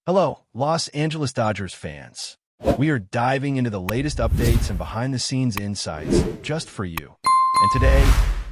Hello, Los Angeles Dodgers fans. We are diving into the latest updates and behind-the-scenes insights just for you. And today,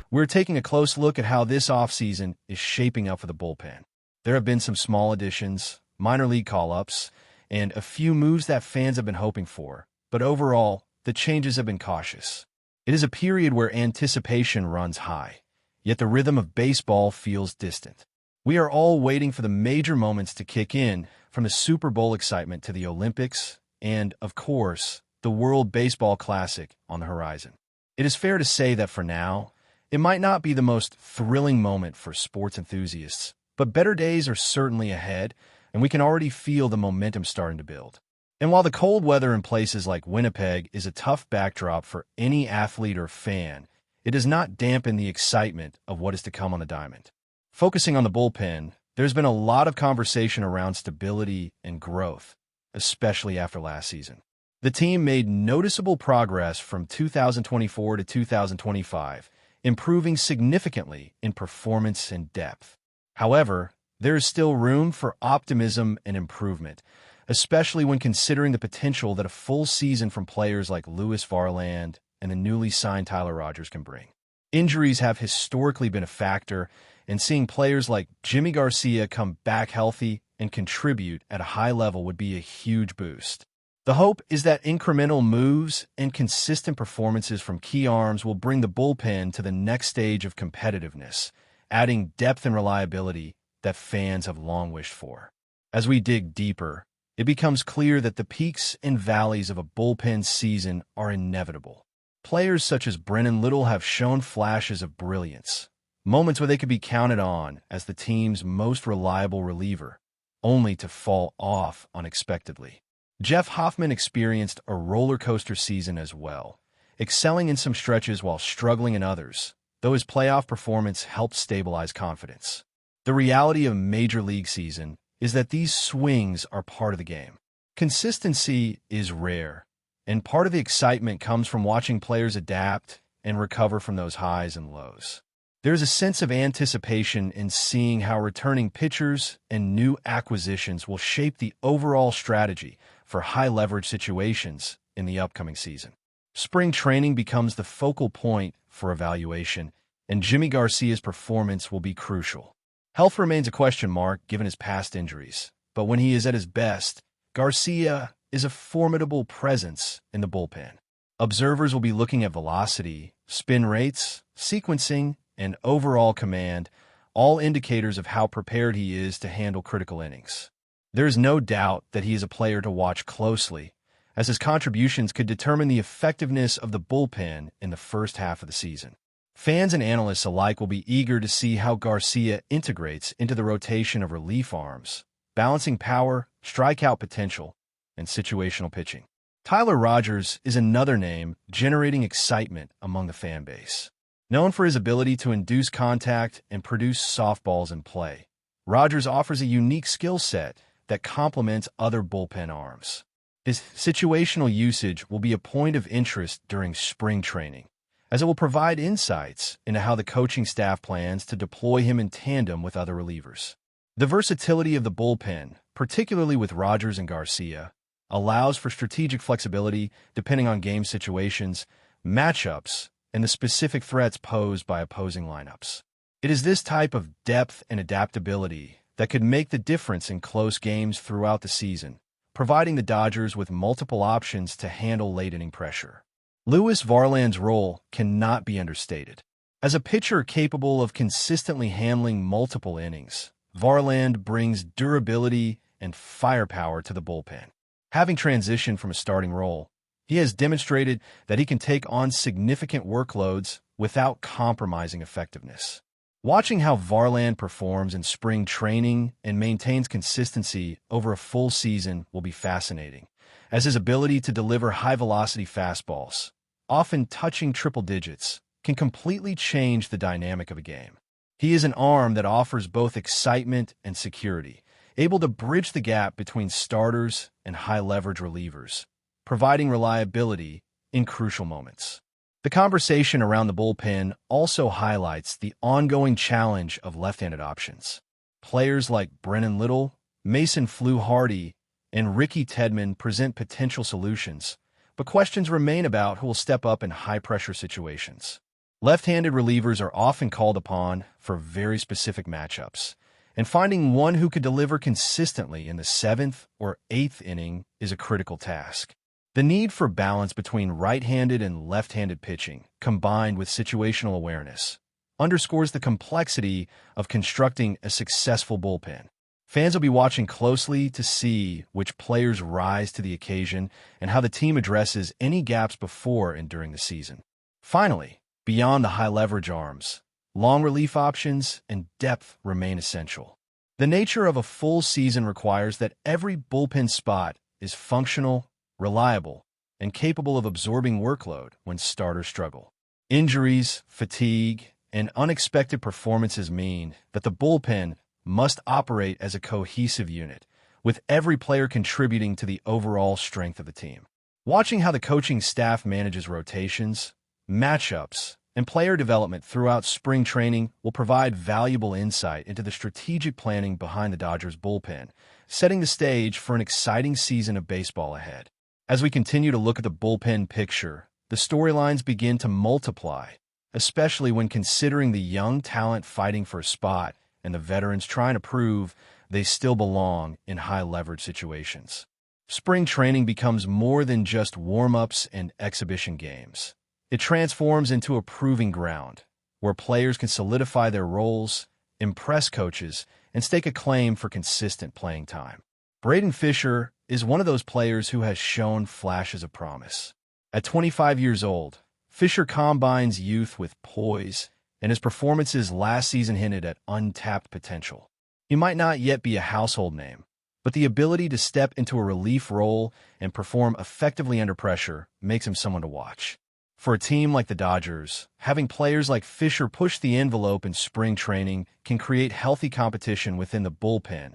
we're taking a close look at how this offseason is shaping up for the bullpen. There have been some small additions, minor league call-ups, and a few moves that fans have been hoping for, but overall, the changes have been cautious. It is a period where anticipation runs high, yet the rhythm of baseball feels distant. We are all waiting for the major moments to kick in, from the Super Bowl excitement to the Olympics, and, of course, the World Baseball Classic on the horizon. It is fair to say that for now, it might not be the most thrilling moment for sports enthusiasts, but better days are certainly ahead, and we can already feel the momentum starting to build. And while the cold weather in places like Winnipeg is a tough backdrop for any athlete or fan, it does not dampen the excitement of what is to come on the diamond. Focusing on the bullpen, there's been a lot of conversation around stability and growth, especially after last season. The team made noticeable progress from 2024 to 2025, improving significantly in performance and depth. However, there is still room for optimism and improvement, especially when considering the potential that a full season from players like Lewis Varland and the newly signed Tyler Rogers can bring. Injuries have historically been a factor, and seeing players like Jimmy Garcia come back healthy and contribute at a high level would be a huge boost. The hope is that incremental moves and consistent performances from key arms will bring the bullpen to the next stage of competitiveness, adding depth and reliability that fans have long wished for. As we dig deeper, it becomes clear that the peaks and valleys of a bullpen season are inevitable. Players such as Brennan Little have shown flashes of brilliance, moments where they could be counted on as the team's most reliable reliever, only to fall off unexpectedly. Jeff Hoffman experienced a roller coaster season as well, excelling in some stretches while struggling in others, though his playoff performance helped stabilize confidence. The reality of Major League season is that these swings are part of the game. Consistency is rare, and part of the excitement comes from watching players adapt and recover from those highs and lows. There's a sense of anticipation in seeing how returning pitchers and new acquisitions will shape the overall strategy for high-leverage situations in the upcoming season. Spring training becomes the focal point for evaluation, and Jimmy Garcia's performance will be crucial. Health remains a question mark given his past injuries, but when he is at his best, Garcia is a formidable presence in the bullpen. Observers will be looking at velocity, spin rates, sequencing, and overall command, all indicators of how prepared he is to handle critical innings. There is no doubt that he is a player to watch closely, as his contributions could determine the effectiveness of the bullpen in the first half of the season. Fans and analysts alike will be eager to see how Garcia integrates into the rotation of relief arms, balancing power, strikeout potential, and situational pitching. Tyler Rogers is another name generating excitement among the fan base. Known for his ability to induce contact and produce softballs in play, Rogers offers a unique skill set that complements other bullpen arms. His situational usage will be a point of interest during spring training, as it will provide insights into how the coaching staff plans to deploy him in tandem with other relievers. The versatility of the bullpen, particularly with Rogers and Garcia, allows for strategic flexibility depending on game situations, matchups, and the specific threats posed by opposing lineups. It is this type of depth and adaptability that could make the difference in close games throughout the season, providing the Dodgers with multiple options to handle late-inning pressure. Lewis Varland's role cannot be understated. As a pitcher capable of consistently handling multiple innings, Varland brings durability and firepower to the bullpen. Having transitioned from a starting role, he has demonstrated that he can take on significant workloads without compromising effectiveness. Watching how Varland performs in spring training and maintains consistency over a full season will be fascinating, as his ability to deliver high-velocity fastballs, often touching triple digits, can completely change the dynamic of a game. He is an arm that offers both excitement and security, able to bridge the gap between starters and high-leverage relievers, providing reliability in crucial moments. The conversation around the bullpen also highlights the ongoing challenge of left-handed options. Players like Brennan Little, Mason Hardy and Ricky Tedman present potential solutions, but questions remain about who will step up in high-pressure situations. Left-handed relievers are often called upon for very specific matchups, and finding one who could deliver consistently in the 7th or 8th inning is a critical task. The need for balance between right-handed and left-handed pitching, combined with situational awareness, underscores the complexity of constructing a successful bullpen. Fans will be watching closely to see which players rise to the occasion and how the team addresses any gaps before and during the season. Finally, beyond the high-leverage arms, long relief options and depth remain essential. The nature of a full season requires that every bullpen spot is functional, reliable, and capable of absorbing workload when starters struggle. Injuries, fatigue, and unexpected performances mean that the bullpen must operate as a cohesive unit, with every player contributing to the overall strength of the team. Watching how the coaching staff manages rotations, matchups, and player development throughout spring training will provide valuable insight into the strategic planning behind the Dodgers bullpen, setting the stage for an exciting season of baseball ahead. As we continue to look at the bullpen picture, the storylines begin to multiply, especially when considering the young talent fighting for a spot and the veterans trying to prove they still belong in high-leverage situations. Spring training becomes more than just warm-ups and exhibition games. It transforms into a proving ground, where players can solidify their roles, impress coaches, and stake a claim for consistent playing time. Braden Fisher is one of those players who has shown flashes of promise. At 25 years old, Fisher combines youth with poise, and his performances last season hinted at untapped potential. He might not yet be a household name, but the ability to step into a relief role and perform effectively under pressure makes him someone to watch. For a team like the Dodgers, having players like Fisher push the envelope in spring training can create healthy competition within the bullpen,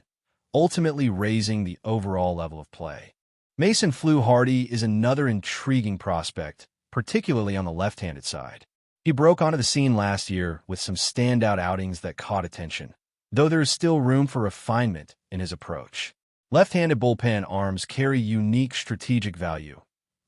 ultimately raising the overall level of play. Mason Hardy is another intriguing prospect, particularly on the left-handed side. He broke onto the scene last year with some standout outings that caught attention, though there is still room for refinement in his approach. Left-handed bullpen arms carry unique strategic value,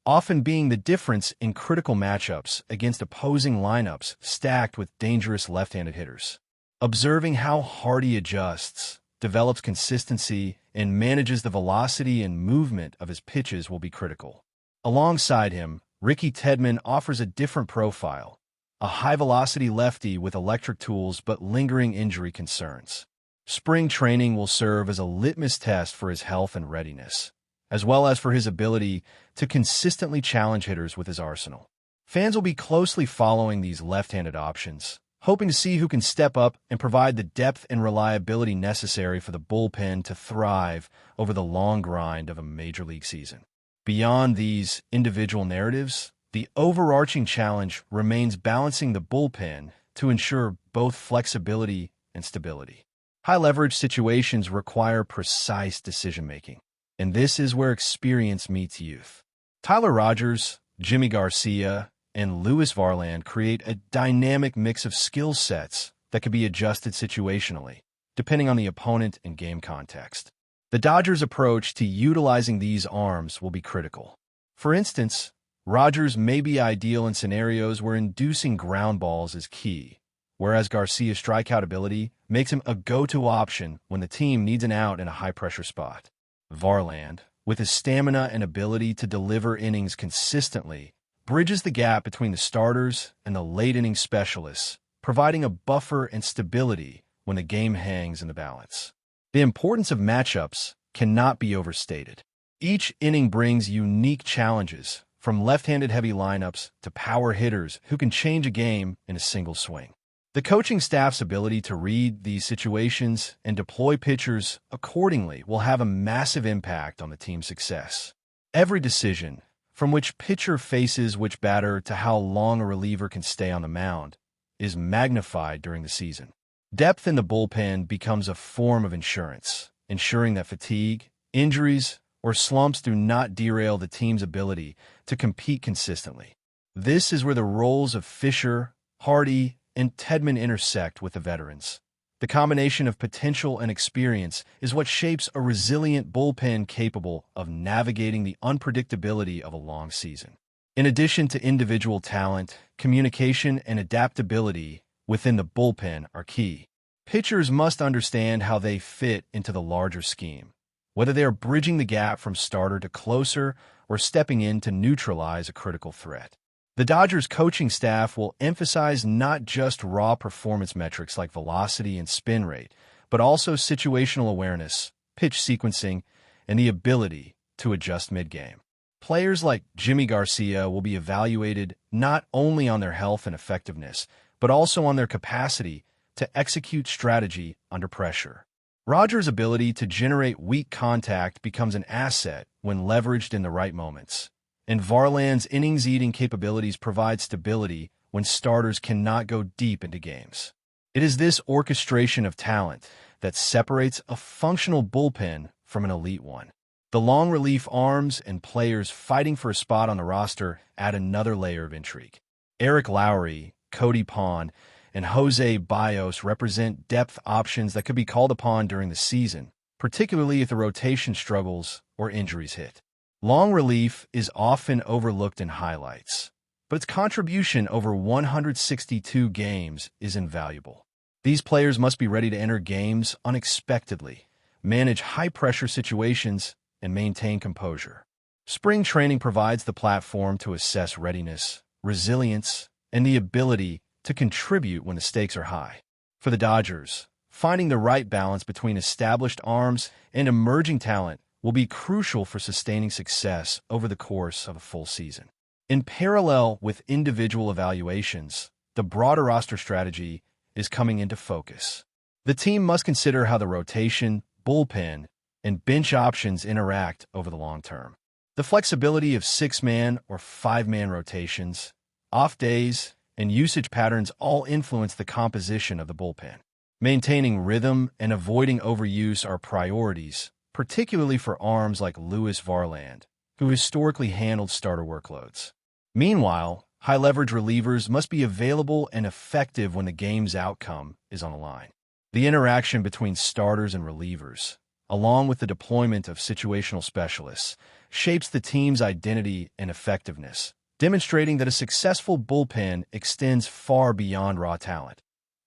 often being the difference in critical matchups against opposing lineups stacked with dangerous left-handed hitters. Observing how Hardy adjusts, develops consistency, and manages the velocity and movement of his pitches will be critical. Alongside him, Ricky Tedman offers a different profile, a high-velocity lefty with electric tools but lingering injury concerns. Spring training will serve as a litmus test for his health and readiness, as well as for his ability to consistently challenge hitters with his arsenal. Fans will be closely following these left-handed options, hoping to see who can step up and provide the depth and reliability necessary for the bullpen to thrive over the long grind of a major league season. Beyond these individual narratives, the overarching challenge remains balancing the bullpen to ensure both flexibility and stability. High-leverage situations require precise decision-making, and this is where experience meets youth. Tyler Rogers, Jimmy Garcia, and Louis Varland create a dynamic mix of skill sets that can be adjusted situationally, depending on the opponent and game context. The Dodgers' approach to utilizing these arms will be critical. For instance, Rogers may be ideal in scenarios where inducing ground balls is key, whereas Garcia's strikeout ability makes him a go-to option when the team needs an out in a high-pressure spot. Varland, with his stamina and ability to deliver innings consistently, bridges the gap between the starters and the late-inning specialists, providing a buffer and stability when the game hangs in the balance. The importance of matchups cannot be overstated. Each inning brings unique challenges, from left-handed heavy lineups to power hitters who can change a game in a single swing. The coaching staff's ability to read these situations and deploy pitchers accordingly will have a massive impact on the team's success. Every decision, from which pitcher faces which batter to how long a reliever can stay on the mound, is magnified during the season. Depth in the bullpen becomes a form of insurance, ensuring that fatigue, injuries, or slumps do not derail the team's ability to compete consistently. This is where the roles of Fisher, Hardy, and Tedman intersect with the veterans, The combination of potential and experience is what shapes a resilient bullpen capable of navigating the unpredictability of a long season. In addition to individual talent, communication and adaptability within the bullpen are key. Pitchers must understand how they fit into the larger scheme, whether they are bridging the gap from starter to closer or stepping in to neutralize a critical threat. The Dodgers coaching staff will emphasize not just raw performance metrics like velocity and spin rate, but also situational awareness, pitch sequencing, and the ability to adjust mid-game. Players like Jimmy Garcia will be evaluated not only on their health and effectiveness, but also on their capacity to execute strategy under pressure. Rogers' ability to generate weak contact becomes an asset when leveraged in the right moments, and Varland's innings-eating capabilities provide stability when starters cannot go deep into games. It is this orchestration of talent that separates a functional bullpen from an elite one. The long relief arms and players fighting for a spot on the roster add another layer of intrigue. Eric Lowry, Cody Pond, and Jose Bios represent depth options that could be called upon during the season, particularly if the rotation struggles or injuries hit. Long relief is often overlooked in highlights, but its contribution over 162 games is invaluable. These players must be ready to enter games unexpectedly, manage high-pressure situations, and maintain composure. Spring training provides the platform to assess readiness, resilience, and the ability to contribute when the stakes are high. For the Dodgers, finding the right balance between established arms and emerging talent will be crucial for sustaining success over the course of a full season. In parallel with individual evaluations, the broader roster strategy is coming into focus. The team must consider how the rotation, bullpen, and bench options interact over the long term. The flexibility of 6-man or 5-man rotations, off days, and usage patterns all influence the composition of the bullpen. Maintaining rhythm and avoiding overuse are priorities, particularly for arms like Lewis Varland, who historically handled starter workloads. Meanwhile, high-leverage relievers must be available and effective when the game's outcome is on the line. The interaction between starters and relievers, along with the deployment of situational specialists, shapes the team's identity and effectiveness, demonstrating that a successful bullpen extends far beyond raw talent.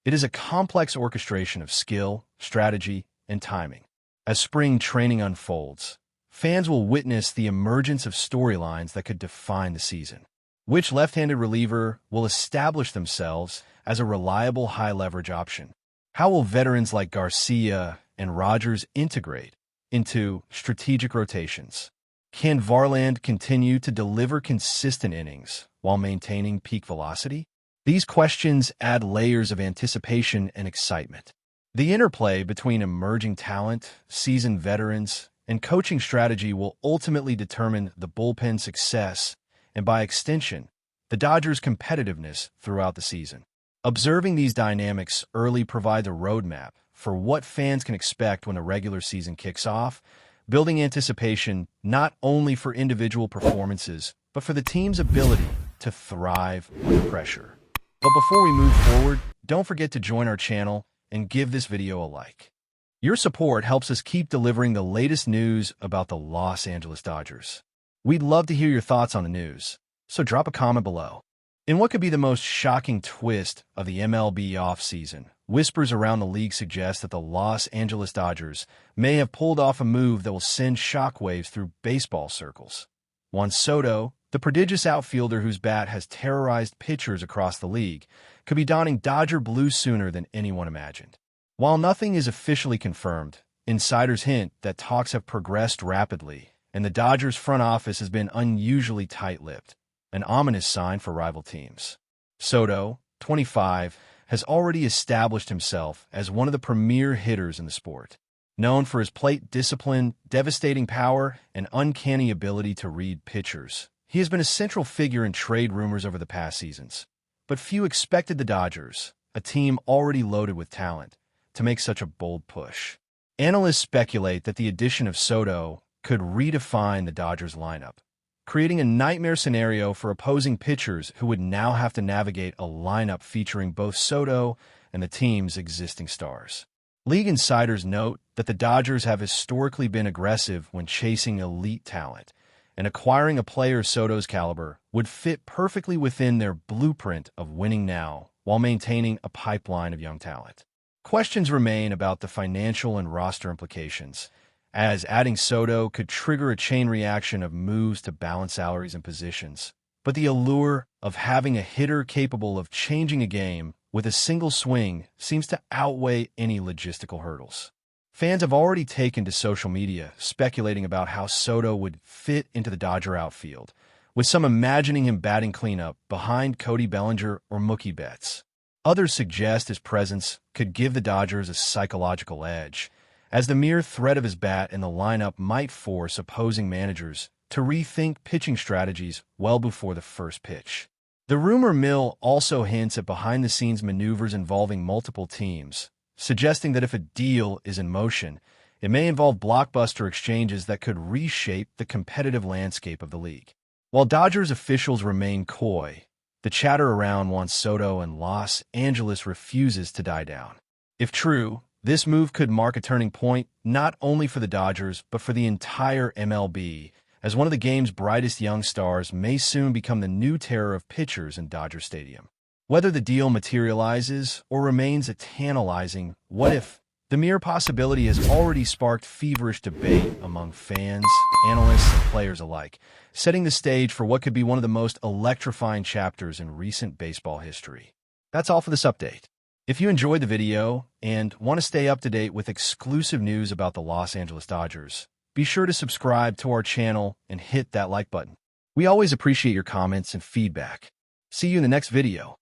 It is a complex orchestration of skill, strategy, and timing. As spring training unfolds, fans will witness the emergence of storylines that could define the season. Which left-handed reliever will establish themselves as a reliable high-leverage option? How will veterans like Garcia and Rogers integrate into strategic rotations? Can Varland continue to deliver consistent innings while maintaining peak velocity? These questions add layers of anticipation and excitement. The interplay between emerging talent, seasoned veterans, and coaching strategy will ultimately determine the bullpen's success and, by extension, the Dodgers' competitiveness throughout the season. Observing these dynamics early provides a roadmap for what fans can expect when the regular season kicks off, building anticipation not only for individual performances, but for the team's ability to thrive under pressure. But before we move forward, don't forget to join our channel and give this video a like. Your support helps us keep delivering the latest news about the Los Angeles Dodgers. We'd love to hear your thoughts on the news, so drop a comment below. In what could be the most shocking twist of the MLB offseason, whispers around the league suggest that the Los Angeles Dodgers may have pulled off a move that will send shockwaves through baseball circles. Juan Soto, the prodigious outfielder whose bat has terrorized pitchers across the league, could be donning Dodger blue sooner than anyone imagined. While nothing is officially confirmed, insiders hint that talks have progressed rapidly, and the Dodgers front office has been unusually tight-lipped, an ominous sign for rival teams. Soto, 25, has already established himself as one of the premier hitters in the sport. Known for his plate discipline, devastating power, and uncanny ability to read pitchers, he has been a central figure in trade rumors over the past seasons. But few expected the Dodgers, a team already loaded with talent, to make such a bold push. Analysts speculate that the addition of Soto could redefine the Dodgers lineup, creating a nightmare scenario for opposing pitchers who would now have to navigate a lineup featuring both Soto and the team's existing stars. League insiders note that the Dodgers have historically been aggressive when chasing elite talent, and acquiring a player of SOTO's caliber would fit perfectly within their blueprint of winning now while maintaining a pipeline of young talent. Questions remain about the financial and roster implications, as adding SOTO could trigger a chain reaction of moves to balance salaries and positions. But the allure of having a hitter capable of changing a game with a single swing seems to outweigh any logistical hurdles. Fans have already taken to social media speculating about how SOTO would fit into the Dodger outfield, with some imagining him batting cleanup behind Cody Bellinger or Mookie Betts. Others suggest his presence could give the Dodgers a psychological edge, as the mere threat of his bat in the lineup might force opposing managers to rethink pitching strategies well before the first pitch. The rumor mill also hints at behind-the-scenes maneuvers involving multiple teams, suggesting that if a deal is in motion, it may involve blockbuster exchanges that could reshape the competitive landscape of the league. While Dodgers officials remain coy, the chatter around Juan Soto and Los Angeles refuses to die down. If true, this move could mark a turning point not only for the Dodgers but for the entire MLB, as one of the game's brightest young stars may soon become the new terror of pitchers in Dodger Stadium. Whether the deal materializes or remains a tantalizing what-if, the mere possibility has already sparked feverish debate among fans, analysts, and players alike, setting the stage for what could be one of the most electrifying chapters in recent baseball history. That's all for this update. If you enjoyed the video and want to stay up to date with exclusive news about the Los Angeles Dodgers, be sure to subscribe to our channel and hit that like button. We always appreciate your comments and feedback. See you in the next video.